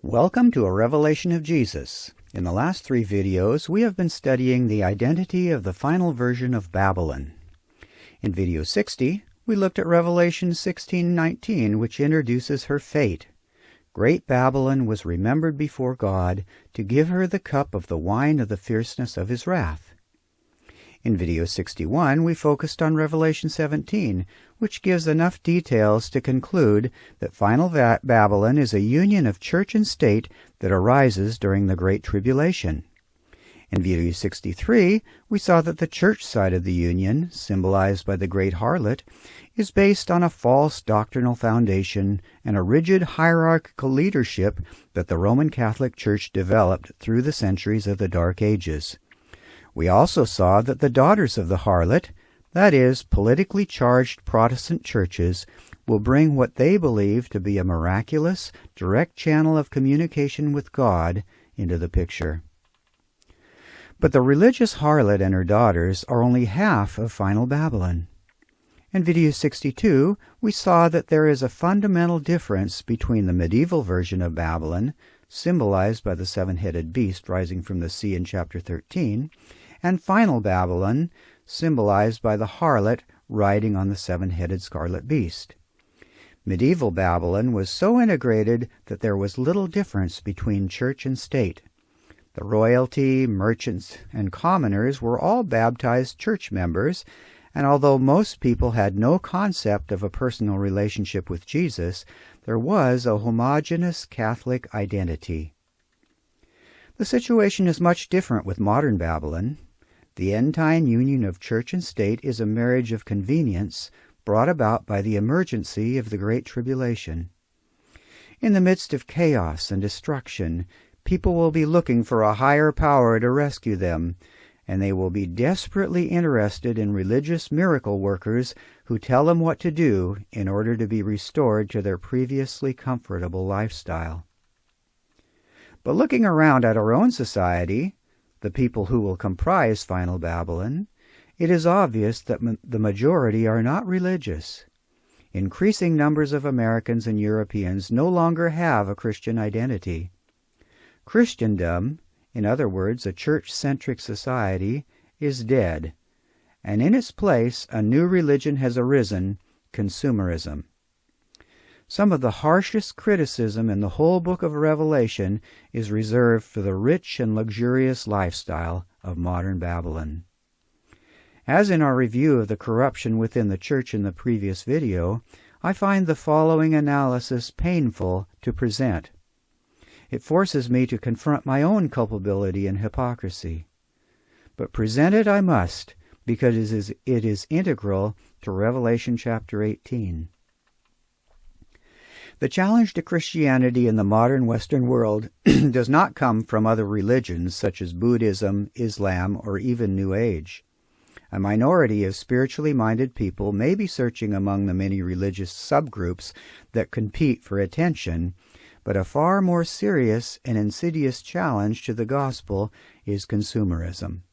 Welcome to a Revelation of Jesus. In the last 3 videos, we have been studying the identity of the final version of Babylon. In video 60, we looked at Revelation 16:19, which introduces her fate. Great Babylon was remembered before God to give her the cup of the wine of the fierceness of his wrath. In video 61, we focused on Revelation 17, which gives enough details to conclude that final Babylon is a union of church and state that arises during the Great Tribulation. In video 63, we saw that the church side of the union, symbolized by the great harlot, is based on a false doctrinal foundation and a rigid hierarchical leadership that the Roman Catholic Church developed through the centuries of the Dark Ages. We also saw that the daughters of the harlot, that is, politically charged Protestant churches, will bring what they believe to be a miraculous, direct channel of communication with God into the picture. But the religious harlot and her daughters are only half of final Babylon. In video 62, we saw that there is a fundamental difference between the medieval version of Babylon, symbolized by the 7-headed beast rising from the sea in chapter 13, and final Babylon, symbolized by the harlot riding on the 7-headed scarlet beast. Medieval Babylon was so integrated that there was little difference between church and state. The royalty, merchants, and commoners were all baptized church members, and although most people had no concept of a personal relationship with Jesus, there was a homogeneous Catholic identity. The situation is much different with modern Babylon. The end-time union of church and state is a marriage of convenience brought about by the emergency of the Great Tribulation. In the midst of chaos and destruction, people will be looking for a higher power to rescue them, and they will be desperately interested in religious miracle workers who tell them what to do in order to be restored to their previously comfortable lifestyle. But looking around at our own society, the people who will comprise final Babylon, it is obvious that the majority are not religious. Increasing numbers of Americans and Europeans no longer have a Christian identity. Christendom, in other words, a church-centric society, is dead, and in its place a new religion has arisen, consumerism. Some of the harshest criticism in the whole book of Revelation is reserved for the rich and luxurious lifestyle of modern Babylon. As in our review of the corruption within the church in the previous video, I find the following analysis painful to present. It forces me to confront my own culpability and hypocrisy. But present it I must, because it is integral to Revelation chapter 18. The challenge to Christianity in the modern Western world does not come from other religions such as Buddhism, Islam, or even New Age. A minority of spiritually minded people may be searching among the many religious subgroups that compete for attention, but a far more serious and insidious challenge to the gospel is consumerism.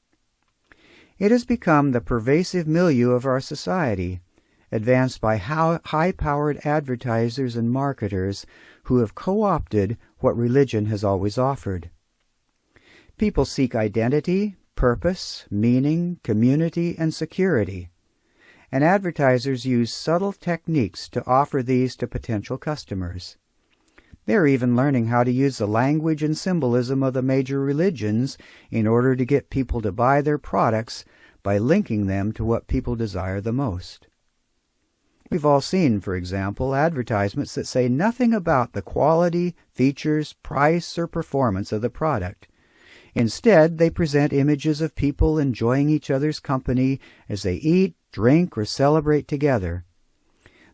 It has become the pervasive milieu of our society, advanced by high-powered advertisers and marketers who have co-opted what religion has always offered. People seek identity, purpose, meaning, community, and security, and advertisers use subtle techniques to offer these to potential customers. They are even learning how to use the language and symbolism of the major religions in order to get people to buy their products by linking them to what people desire the most. We've all seen, for example, advertisements that say nothing about the quality, features, price, or performance of the product. Instead, they present images of people enjoying each other's company as they eat, drink, or celebrate together.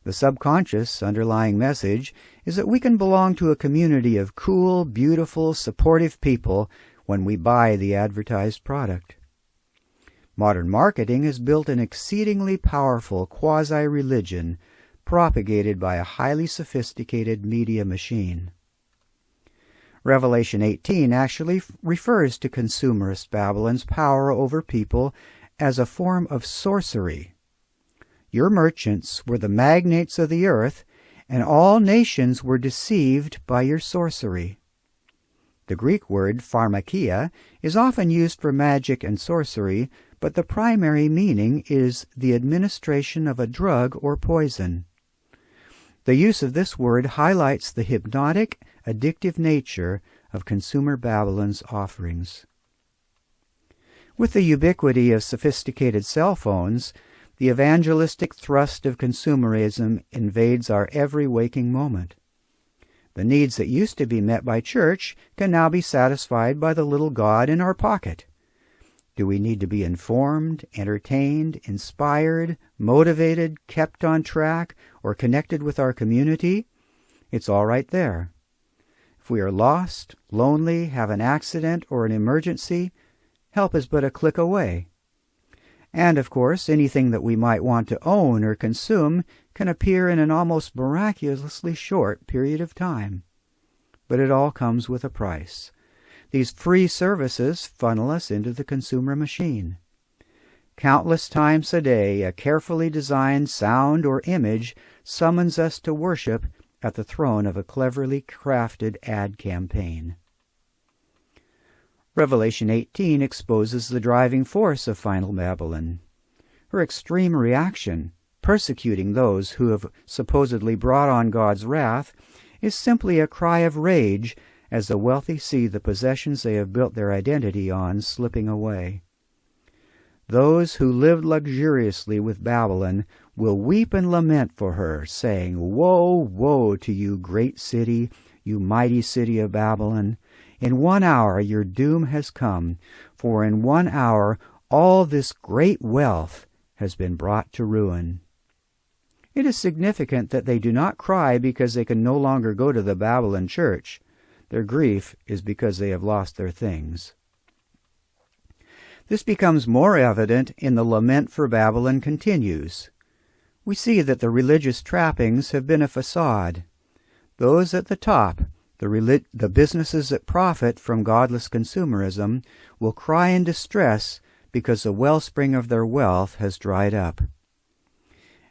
The subconscious underlying message is that we can belong to a community of cool, beautiful, supportive people when we buy the advertised product. Modern marketing has built an exceedingly powerful quasi-religion propagated by a highly sophisticated media machine. Revelation 18 actually refers to consumerist Babylon's power over people as a form of sorcery. Your merchants were the magnates of the earth, and all nations were deceived by your sorcery. The Greek word pharmakia is often used for magic and sorcery, but the primary meaning is the administration of a drug or poison. The use of this word highlights the hypnotic, addictive nature of consumer Babylon's offerings. With the ubiquity of sophisticated cell phones, the evangelistic thrust of consumerism invades our every waking moment. The needs that used to be met by church can now be satisfied by the little God in our pocket. Do we need to be informed, entertained, inspired, motivated, kept on track, or connected with our community? It's all right there. If we are lost, lonely, have an accident, or an emergency, help is but a click away. And, of course, anything that we might want to own or consume can appear in an almost miraculously short period of time. But it all comes with a price. These free services funnel us into the consumer machine. Countless times a day, a carefully designed sound or image summons us to worship at the throne of a cleverly crafted ad campaign. Revelation 18 exposes the driving force of final Babylon. Her extreme reaction, persecuting those who have supposedly brought on God's wrath, is simply a cry of rage as the wealthy see the possessions they have built their identity on slipping away. Those who lived luxuriously with Babylon will weep and lament for her, saying, "Woe, woe to you, great city, you mighty city of Babylon! In 1 hour your doom has come, for in 1 hour all this great wealth has been brought to ruin." It is significant that they do not cry because they can no longer go to the Babylon church. Their grief is because they have lost their things. This becomes more evident in the lament for Babylon continues. We see that the religious trappings have been a facade. Those at the top, the businesses that profit from godless consumerism, will cry in distress because the wellspring of their wealth has dried up.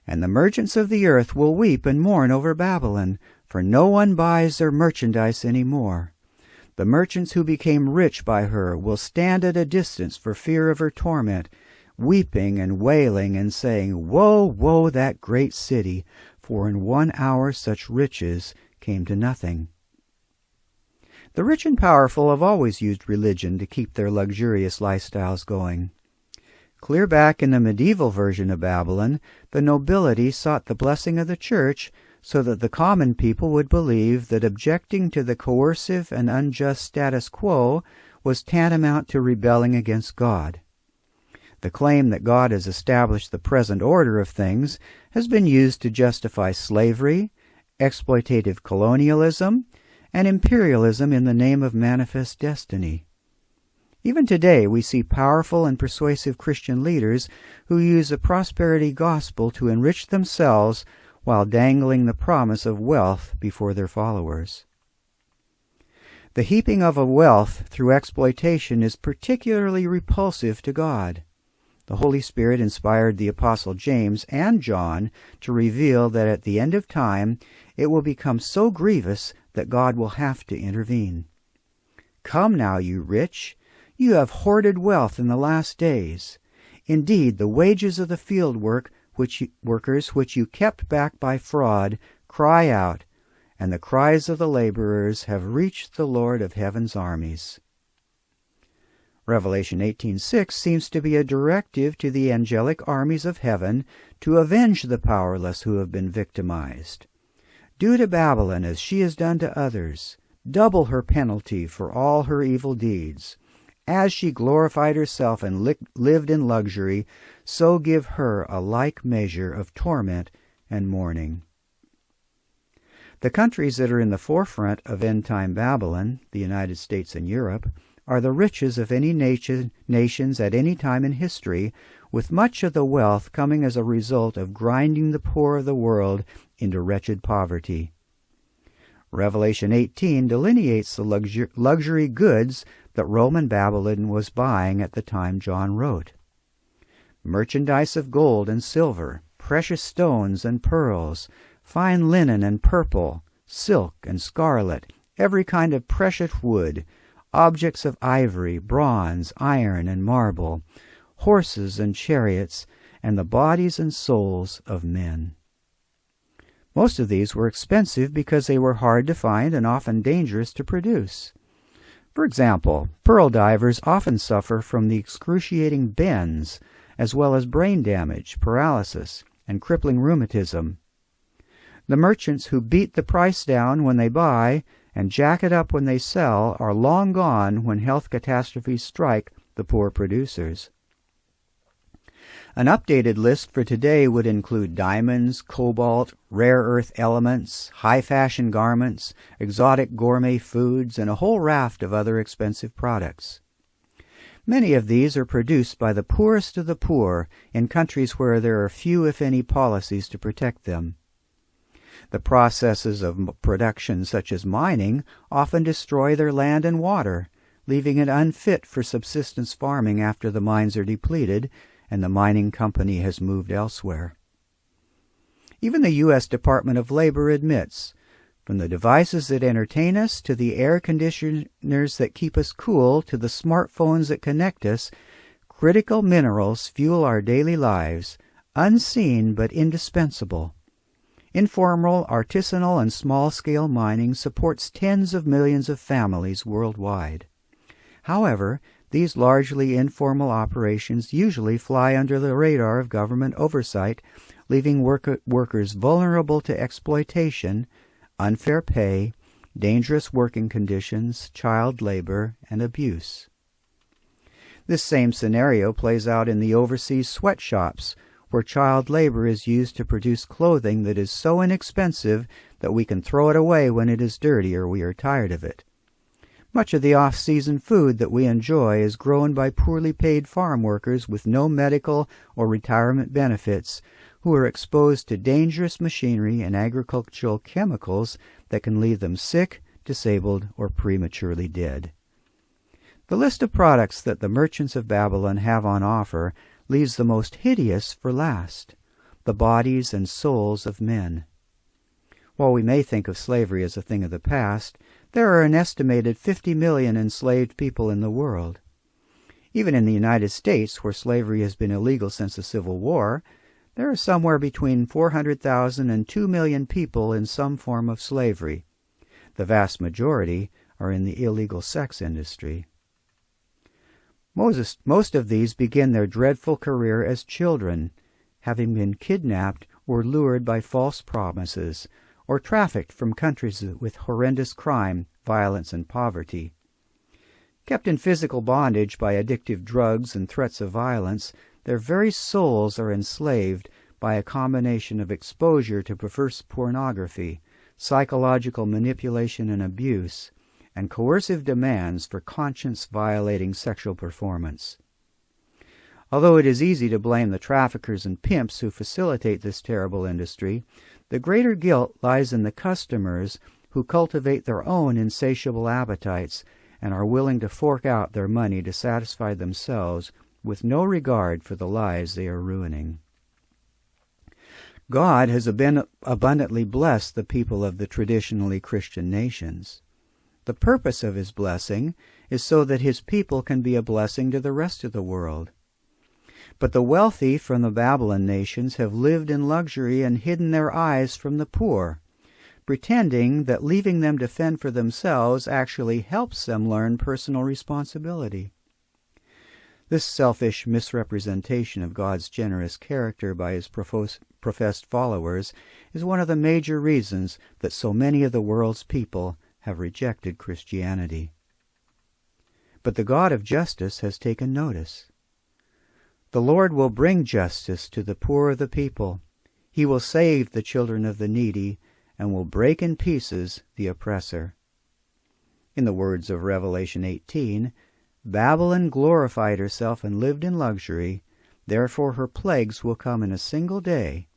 And the merchants of the earth will weep and mourn over Babylon, for no one buys their merchandise any more. The merchants who became rich by her will stand at a distance for fear of her torment, weeping and wailing and saying, "Woe, woe, that great city, for in 1 hour such riches came to nothing." The rich and powerful have always used religion to keep their luxurious lifestyles going. Clear back in the medieval version of Babylon, the nobility sought the blessing of the church so that the common people would believe that objecting to the coercive and unjust status quo was tantamount to rebelling against God. The claim that God has established the present order of things has been used to justify slavery, exploitative colonialism, and imperialism in the name of manifest destiny. Even today, we see powerful and persuasive Christian leaders who use the prosperity gospel to enrich themselves while dangling the promise of wealth before their followers. The heaping of wealth through exploitation is particularly repulsive to God. The Holy Spirit inspired the Apostle James and John to reveal that at the end of time it will become so grievous that God will have to intervene. "Come now, you rich, you have hoarded wealth in the last days. Indeed, the wages of the field workers which you kept back by fraud cry out, and the cries of the laborers have reached the Lord of heaven's armies." Revelation 18:6 seems to be a directive to the angelic armies of heaven to avenge the powerless who have been victimized. "Do to Babylon as she has done to others. Double her penalty for all her evil deeds. As she glorified herself and lived in luxury, so give her a like measure of torment and mourning." The countries that are in the forefront of end-time Babylon, the United States and Europe, are the richest of any nations at any time in history, with much of the wealth coming as a result of grinding the poor of the world into wretched poverty. Revelation 18 delineates the luxury goods that Roman Babylon was buying at the time John wrote. Merchandise of gold and silver, precious stones and pearls, fine linen and purple, silk and scarlet, every kind of precious wood, objects of ivory, bronze, iron, and marble, horses and chariots, and the bodies and souls of men. Most of these were expensive because they were hard to find and often dangerous to produce. For example, pearl divers often suffer from the excruciating bends, as well as brain damage, paralysis, and crippling rheumatism. The merchants who beat the price down when they buy and jack it up when they sell are long gone when health catastrophes strike the poor producers. An updated list for today would include diamonds, cobalt, rare earth elements, high-fashion garments, exotic gourmet foods, and a whole raft of other expensive products. Many of these are produced by the poorest of the poor in countries where there are few, if any, policies to protect them. The processes of production, such as mining, often destroy their land and water, leaving it unfit for subsistence farming after the mines are depleted and the mining company has moved elsewhere. Even the U.S. Department of Labor admits, from the devices that entertain us to the air conditioners that keep us cool to the smartphones that connect us, critical minerals fuel our daily lives, unseen but indispensable. Informal, artisanal, and small-scale mining supports tens of millions of families worldwide. However, these largely informal operations usually fly under the radar of government oversight, leaving workers vulnerable to exploitation, unfair pay, dangerous working conditions, child labor, and abuse. This same scenario plays out in the overseas sweatshops, where child labor is used to produce clothing that is so inexpensive that we can throw it away when it is dirty or we are tired of it. Much of the off-season food that we enjoy is grown by poorly paid farm workers with no medical or retirement benefits who are exposed to dangerous machinery and agricultural chemicals that can leave them sick, disabled, or prematurely dead. The list of products that the merchants of Babylon have on offer leaves the most hideous for last, the bodies and souls of men. While we may think of slavery as a thing of the past, there are an estimated 50 million enslaved people in the world. Even in the United States, where slavery has been illegal since the Civil War, there are somewhere between 400,000 and 2 million people in some form of slavery. The vast majority are in the illegal sex industry. Most of these begin their dreadful career as children, having been kidnapped or lured by false promises, or trafficked from countries with horrendous crime, violence, and poverty. Kept in physical bondage by addictive drugs and threats of violence, their very souls are enslaved by a combination of exposure to perverse pornography, psychological manipulation and abuse, and coercive demands for conscience-violating sexual performance. Although it is easy to blame the traffickers and pimps who facilitate this terrible industry, the greater guilt lies in the customers who cultivate their own insatiable appetites and are willing to fork out their money to satisfy themselves with no regard for the lives they are ruining. God has abundantly blessed the people of the traditionally Christian nations. The purpose of His blessing is so that His people can be a blessing to the rest of the world. But the wealthy from the Babylon nations have lived in luxury and hidden their eyes from the poor, pretending that leaving them to fend for themselves actually helps them learn personal responsibility. This selfish misrepresentation of God's generous character by His professed followers is one of the major reasons that so many of the world's people have rejected Christianity. But the God of justice has taken notice. The Lord will bring justice to the poor of the people. He will save the children of the needy and will break in pieces the oppressor. In the words of Revelation 18, Babylon glorified herself and lived in luxury, therefore her plagues will come in a single day,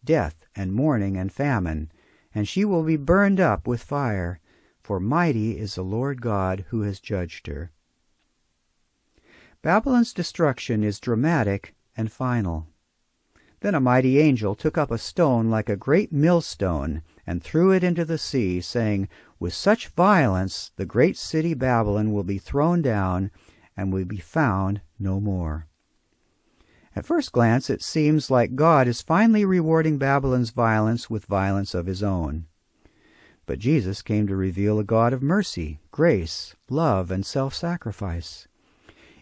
death and mourning and famine, and she will be burned up with fire, for mighty is the Lord God who has judged her. Babylon's destruction is dramatic and final. Then a mighty angel took up a stone like a great millstone and threw it into the sea, saying, "With such violence the great city Babylon will be thrown down, and will be found no more." At first glance, it seems like God is finally rewarding Babylon's violence with violence of his own. But Jesus came to reveal a God of mercy, grace, love, and self-sacrifice.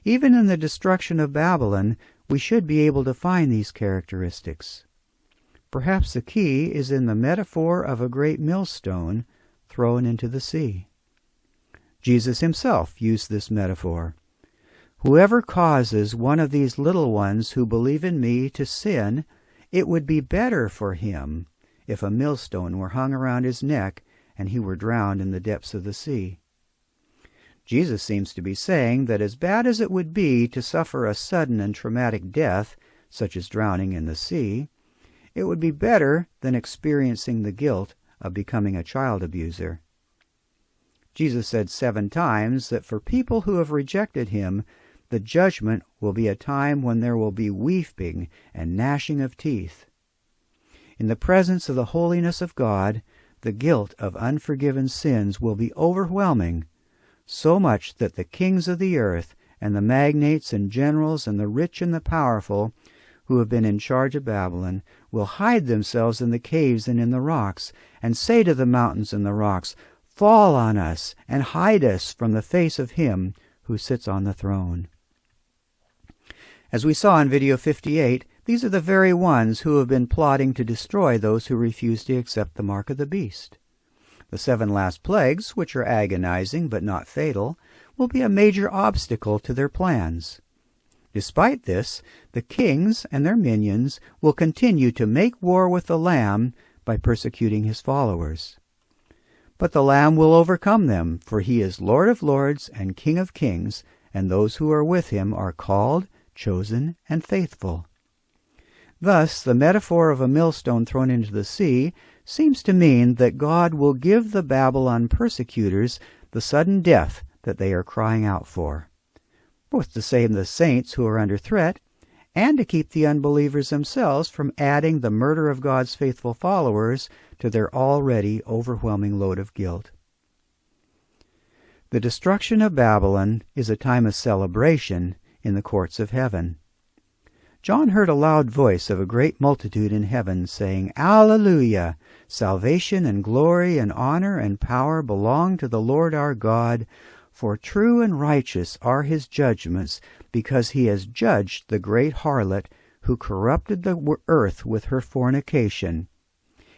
Even in the destruction of Babylon, we should be able to find these characteristics. Perhaps the key is in the metaphor of a great millstone thrown into the sea. Jesus himself used this metaphor. "Whoever causes one of these little ones who believe in me to sin, it would be better for him if a millstone were hung around his neck and he were drowned in the depths of the sea." Jesus seems to be saying that as bad as it would be to suffer a sudden and traumatic death, such as drowning in the sea, it would be better than experiencing the guilt of becoming a child abuser. Jesus said 7 times that for people who have rejected him, the judgment will be a time when there will be weeping and gnashing of teeth. In the presence of the holiness of God, the guilt of unforgiven sins will be overwhelming, so much that the kings of the earth and the magnates and generals and the rich and the powerful who have been in charge of Babylon will hide themselves in the caves and in the rocks, and say to the mountains and the rocks, "Fall on us and hide us from the face of him who sits on the throne." As we saw in video 58, these are the very ones who have been plotting to destroy those who refuse to accept the mark of the beast. The 7 last plagues, which are agonizing but not fatal, will be a major obstacle to their plans. Despite this, the kings and their minions will continue to make war with the Lamb by persecuting his followers. But the Lamb will overcome them, for he is Lord of lords and King of kings, and those who are with him are called, chosen, and faithful. Thus, the metaphor of a millstone thrown into the sea seems to mean that God will give the Babylon persecutors the sudden death that they are crying out for, both to save the saints who are under threat and to keep the unbelievers themselves from adding the murder of God's faithful followers to their already overwhelming load of guilt. The destruction of Babylon is a time of celebration in the courts of heaven. John heard a loud voice of a great multitude in heaven saying, "Alleluia! Salvation and glory and honor and power belong to the Lord our God, for true and righteous are his judgments, because he has judged the great harlot who corrupted the earth with her fornication."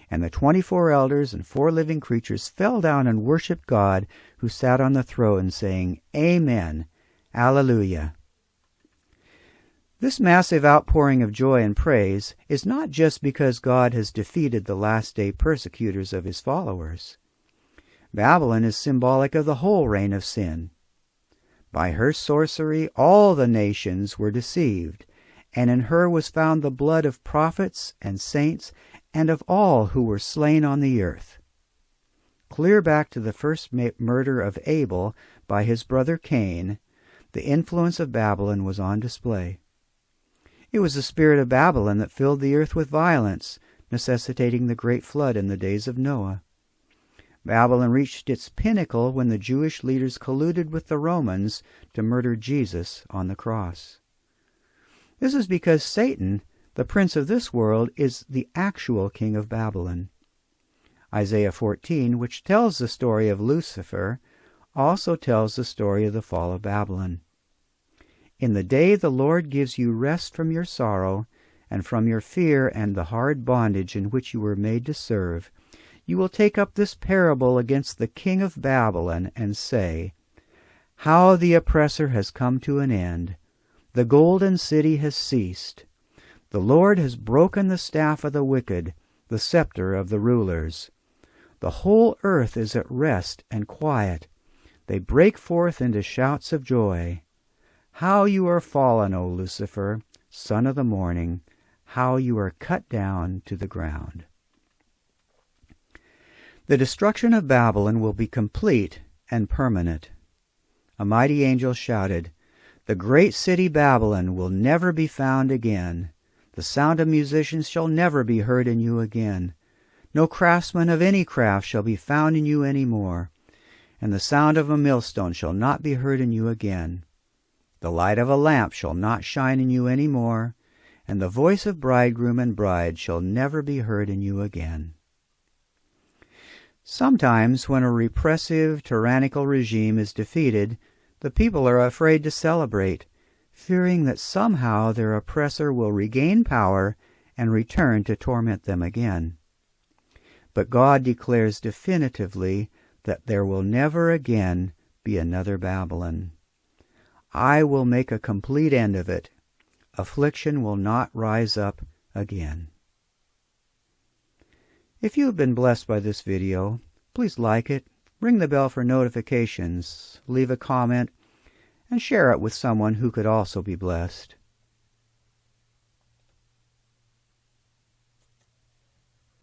And the 24 elders and 4 living creatures fell down and worshipped God who sat on the throne, saying, "Amen, Alleluia." This massive outpouring of joy and praise is not just because God has defeated the last-day persecutors of his followers. Babylon is symbolic of the whole reign of sin. By her sorcery all the nations were deceived, and in her was found the blood of prophets and saints and of all who were slain on the earth. Clear back to the first murder of Abel by his brother Cain, the influence of Babylon was on display. It was the spirit of Babylon that filled the earth with violence, necessitating the great flood in the days of Noah. Babylon reached its pinnacle when the Jewish leaders colluded with the Romans to murder Jesus on the cross. This is because Satan, the prince of this world, is the actual king of Babylon. Isaiah 14, which tells the story of Lucifer, also tells the story of the fall of Babylon. "In the day the Lord gives you rest from your sorrow, and from your fear and the hard bondage in which you were made to serve, you will take up this parable against the king of Babylon and say, 'How the oppressor has come to an end. The golden city has ceased. The Lord has broken the staff of the wicked, the scepter of the rulers. The whole earth is at rest and quiet. They break forth into shouts of joy. How you are fallen, O Lucifer, son of the morning! How you are cut down to the ground." The destruction of Babylon will be complete and permanent. A mighty angel shouted, "The great city Babylon will never be found again. The sound of musicians shall never be heard in you again. No craftsman of any craft shall be found in you any more, and the sound of a millstone shall not be heard in you again. The light of a lamp shall not shine in you any more, and the voice of bridegroom and bride shall never be heard in you again. Sometimes, when a repressive, tyrannical regime is defeated, the people are afraid to celebrate, fearing that somehow their oppressor will regain power and return to torment them again. But God declares definitively that there will never again be another Babylon. I will make a complete end of it. Affliction will not rise up again. If you have been blessed by this video, please like it, ring the bell for notifications, leave a comment, and share it with someone who could also be blessed.